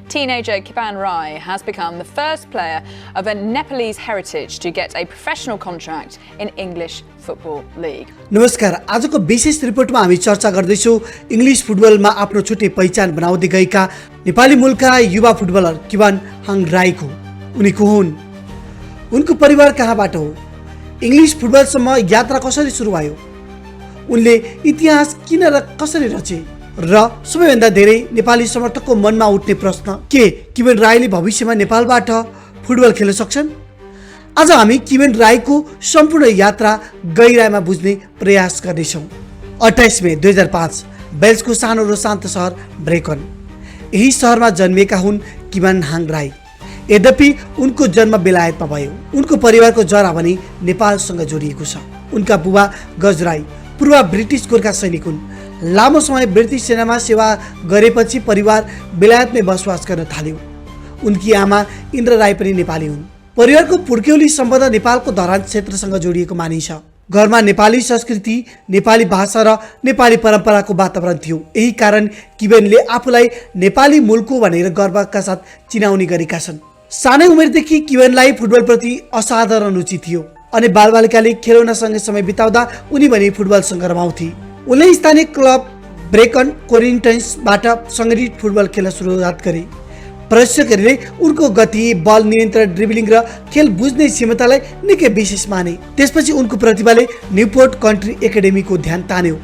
Teenager Kipan Rai has become the first player of a Nepalese heritage to get a professional contract in English Football League. नमस्कार, आजको विशेष रिपोर्टमा हामी चर्चा गर्दैछौँ इंग्लिश फुटबलमा आफ्नो छुट्टै पहिचान बनाउँदै गएका नेपाली मूलका युवा फुटबलर किपान हाङ राईको। उनी को हुन्? उनको परिवार कहाँबाट हो? इंग्लिश फुटबलसम्म यात्रा कसरी सुरु भयो? उनले इतिहास किन र कसरी रचे? र सबैभन्दा धेरै नेपाली समर्थकको मनमा उठ्ने प्रश्न, के किपान राईले भविष्यमा नेपालबाट फुटबल खेल्न सक्छन्? आज हामी किपान राईको सम्पूर्ण यात्रा गहिराईमा बुझ्ने प्रयास गर्नेछौँ। 28 मे 2005 वेल्सको सानो र शान्त सहर ब्रेकन, यही सहरमा जन्मिएका हुन् किपान हाङ राई। यद्यपि उनको जन्म बेलायतमा भयो। उनको परिवारको जरा भने नेपालसँग जोडिएको छ। उनका बुबा गज राई पूर्व ब्रिटिस गोर्खा सैनिक हुन्। लामो समय ब्रिटिस सेनामा सेवा गरेपछि परिवार बेलायतमै बसोबास गर्न थाल्यो। उनकी आमा इन्द्र राई पनि नेपाली हुन्। परिवारको पुर्क्यौली सम्बन्ध नेपालको धरान क्षेत्रसँग जोडिएको मानिन्छ। घरमा नेपाली संस्कृति, नेपाली भाषा र नेपाली परम्पराको वातावरण थियो। यही कारण किपानले आफूलाई नेपाली मूलको भनेर गर्वका साथ चिनाउने गरेका छन्। सानै उमेरदेखि किपानलाई फुटबलप्रति असाधारण रुचि थियो अनि बालबालिकाले खेलौनासँगै समय बिताउँदा उनी भने फुटबलसँग रमाउँथे। उनले स्थानीय क्लब ब्रेकन कोरिन्टियन्सबाट सङ्गठित फुटबल खेल्न सुरुवात गरे। प्रशिक्षकहरूले उनको गति, बल नियन्त्रण, ड्रिबलिङ र खेल बुझ्ने क्षमतालाई निकै विशेष माने। त्यसपछि उनको प्रतिभाले न्युपोर्ट कन्ट्री एकाडेमीको ध्यान तान्यो।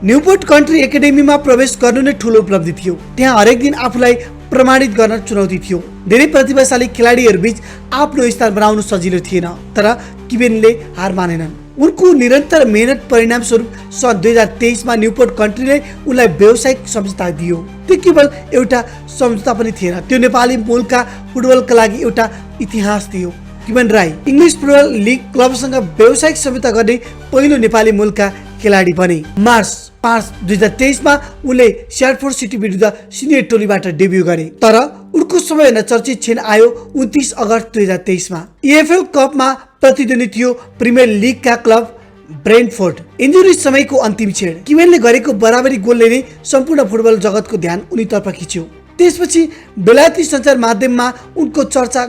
न्युपोर्ट कन्ट्री एकाडेमीमा प्रवेश गर्नु नै ठुलो उपलब्धि थियो। त्यहाँ हरेक दिन आफूलाई प्रमाणित गर्न चुनौती थियो। धेरै प्रतिभाशाली खेलाडीहरूबीच आफ्नो स्थान बनाउनु सजिलो थिएन, तर किपानले हार मानेनन्। उनको निरन्तर मेहनत परिणामस्वरूप सन् 2023 मा न्युपोर्ट कन्ट्रीले उनलाई व्यावसायिक सम्झौता दियो। त्यो केवल एउटा सम्झौता पनि थिएन, त्यो नेपाली मूलका फुटबलका लागि एउटा इतिहास थियो। किपान राई इंग्लिश फुटबल लिग क्लबसँग व्यावसायिक सम्झौता गर्ने पहिलो नेपाली मूलका खेलाडी बने। मार्च 5, 2023 मा उनले स्याटफोर्ड सिटी विरुद्ध सिनियर टोलीबाट डेब्यू गरे। तर उनको सबैभन्दा चर्चित क्षण आयो 29 अगस्त 2023 मा। EFL कपमा प्रतिद्वन्दी थियो प्रिमियर लिगका क्लब ब्रेन्टफोर्ड। इन्जुरी समयको अन्तिम क्षण किपानले गरेको बराबरी गोलले नै सम्पूर्ण फुटबल जगतको ध्यान उनीतर्फ खिच्यो। त्यसपछि बेलायती सञ्चार माध्यममा उनको चर्चा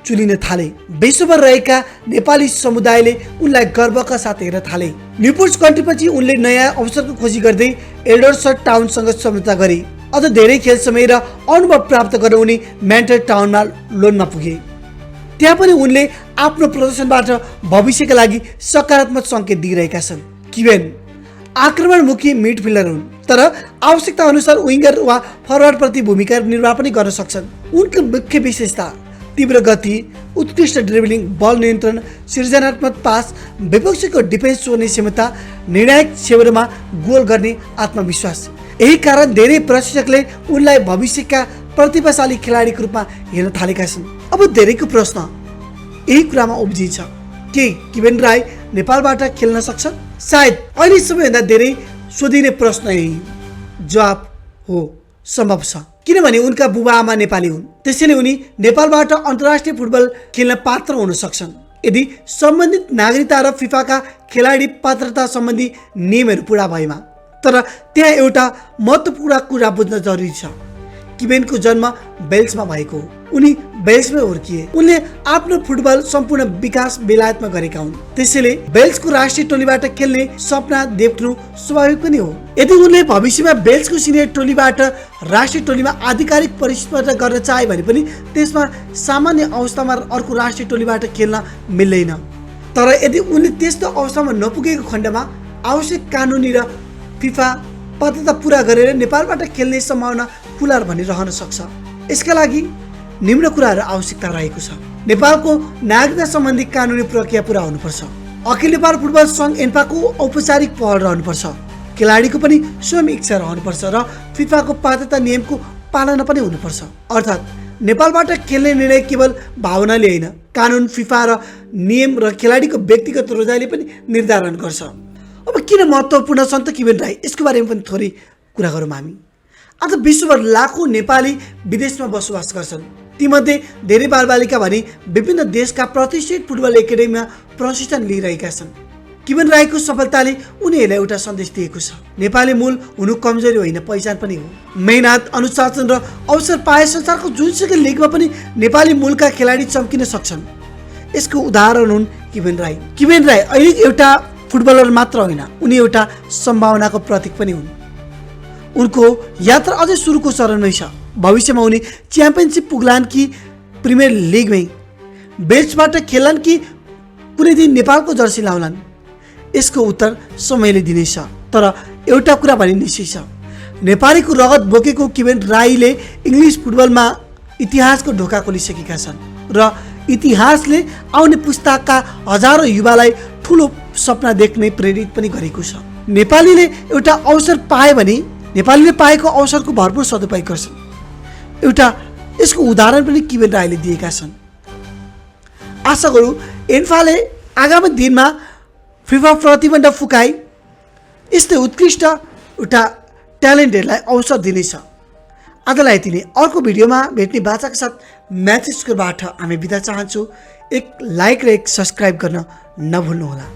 चुलिन थाले। विश्वभर रहेका नेपाली समुदायले उनलाई गर्वका साथ हेर्न थाले। न्युपोर्ट कन्ट्रीपछि उनले नयाँ अवसरको खोजी गर्दै एल्डरसट टाउनसँग सम्झौता गरे। अझ धेरै खेल समय र अनुभव प्राप्त गर्न उनी म्यान्चेस्टर टाउनमा लोनमा पुगे। त्यहाँ पनि उनले आफ्नो प्रदर्शनबाट भविष्यका लागि सकारात्मक सङ्केत दिइरहेका छन्। किपान आक्रमणमुखी मिडफिल्डर हुन्, तर आवश्यकता अनुसार विङ्गर वा फरवार्डप्रति भूमिका निर्वाह पनि गर्न सक्छन्। उनको मुख्य विशेषता तीव्र गति, उत्कृष्ट ड्रिबलिङ, बल नियन्त्रण, सृजनात्मक पास, विपक्षीको डिफेन्स छोड्ने क्षमता, निर्णायक क्षेत्रमा गोल गर्ने आत्मविश्वास। यही कारण धेरै प्रशिक्षकले उनलाई भविष्यका प्रतिभाशाली खेलाडीको रूपमा हेर्न थालेका छन्। अब धेरैको प्रश्न यही कुरामा उब्जिन्छ, के किपान राई नेपालबाट खेल्न सक्छ? सायद अहिले सबैभन्दा धेरै सोधिने प्रश्न यही। जवाब हो, सम्भव छ। किनभने उनका बुबा आमा नेपाली हुन्, त्यसैले उनी नेपालबाट अन्तर्राष्ट्रिय फुटबल खेल्न पात्र हुन सक्छन् यदि सम्बन्धित नागरिकता र फिफाका खेलाडी पात्रता सम्बन्धी नियमहरू पूरा भएमा। तर त्यहाँ एउटा महत्त्वपूर्ण कुरा बुझ्न जरुरी छ। किपानको जन्म वेल्समा भएको हो। उनी वेल्समै हुर्किए। उनले आफ्नो फुटबल सम्पूर्ण विकास बेलायतमा गरेका हुन्। त्यसैले वेल्सको राष्ट्रिय टोलीबाट खेल्ने सपना देख्नु स्वाभाविक पनि हो। यदि उनले भविष्यमा वेल्सको सिनियर टोलीबाट राष्ट्रिय टोलीमा आधिकारिक प्रतिस्पर्धा गर्न चाहे भने पनि त्यसमा सामान्य अवस्थामा अर्को राष्ट्रिय टोलीबाट खेल्न मिल्दैन। तर यदि उनले त्यस्तो अवस्थामा नपुगेको खण्डमा आवश्यक कानुनी र फिफा पात्रता पूरा गरेर नेपालबाट खेल्ने सम्भावना खुला भन्ने रहन सक्छ। यसका लागि निम्न कुराहरू आवश्यकता रहेको छ। नेपालको नागरिकता सम्बन्धी कानुनी प्रक्रिया पूरा हुनुपर्छ। अखिल नेपाल फुटबल सङ्घ एन्फाको औपचारिक पहल रहनुपर्छ। खेलाडीको पनि स्वयं इच्छा रहनुपर्छ र फिफाको पात्रता नियमको पालना पनि हुनुपर्छ। अर्थात् नेपालबाट खेल्ने निर्णय केवल भावनाले होइन, कानुन, फिफा र नियम र खेलाडीको व्यक्तिगत रोजाइले पनि निर्धारण गर्छ। अब किन महत्त्वपूर्ण छन् त किपान राई? यसको बारेमा पनि थोरै कुरा गरौँ हामी। आज विश्वभर लाखौँ नेपाली विदेशमा बसोबास गर्छन्। तीमध्ये धेरै बालबालिका भने विभिन्न देशका प्रतिष्ठित फुटबल एकाडेमीमा प्रशिक्षण लिइरहेका छन्। किवेन राईको सफलताले उनीहरूलाई एउटा सन्देश दिएको छ। नेपाली मूल हुनु कमजोरी होइन, पहिचान पनि हो। मेहनत, अनुशासन र अवसर पाए संसारको जुनसुकै लिगमा पनि नेपाली मूलका खेलाडी चम्किन सक्छन्। यसको उदाहरण हुन् किवेन राई। किवेन राई अहिले एउटा फुटबलर मात्र होइन, उनी एउटा सम्भावनाको प्रतीक पनि हुन्। उनको यात्रा अझै सुरुको चरणमै छ। भविष्यमा उनी च्याम्पियनसिप पुग्लान् कि प्रिमियर लिगमै बेल्ट्सबाट खेल्लान् कि कुनै दिन नेपालको जर्सी लाउलान्, यसको उत्तर समयले दिनेछ। तर एउटा कुरा भने निश्चित छ, नेपालीको रगत बोकेको किवेन राईले इङ्ग्लिस फुटबलमा इतिहासको ढोका खोलिसकेका छन् र इतिहासले आउने पुस्ताका हजारौँ युवालाई ठुलो सपना देख्ने प्रेरित पनि गरेको छ। नेपालीले एउटा अवसर पाए भने नेपालीले पाएको अवसरको भरपुर सदुपयोग गर्छन्। एउटा यसको उदाहरण पनि किवेन राईले दिएका छन्। आशा गरौँ एन्फाले आगामी दिनमा फिफा प्रतिबन्ध फुकाई यस्तै उत्कृष्ट एउटा ट्यालेन्टहरूलाई अवसर दिनेछ। आजलाई यति नै। अर्को भिडियोमा भेट्ने बाचाका साथ म्याच स्कोरबाट हामी बिदा चाहन्छौँ। एक लाइक र एक सब्सक्राइब गर्न नभुल्नुहोला।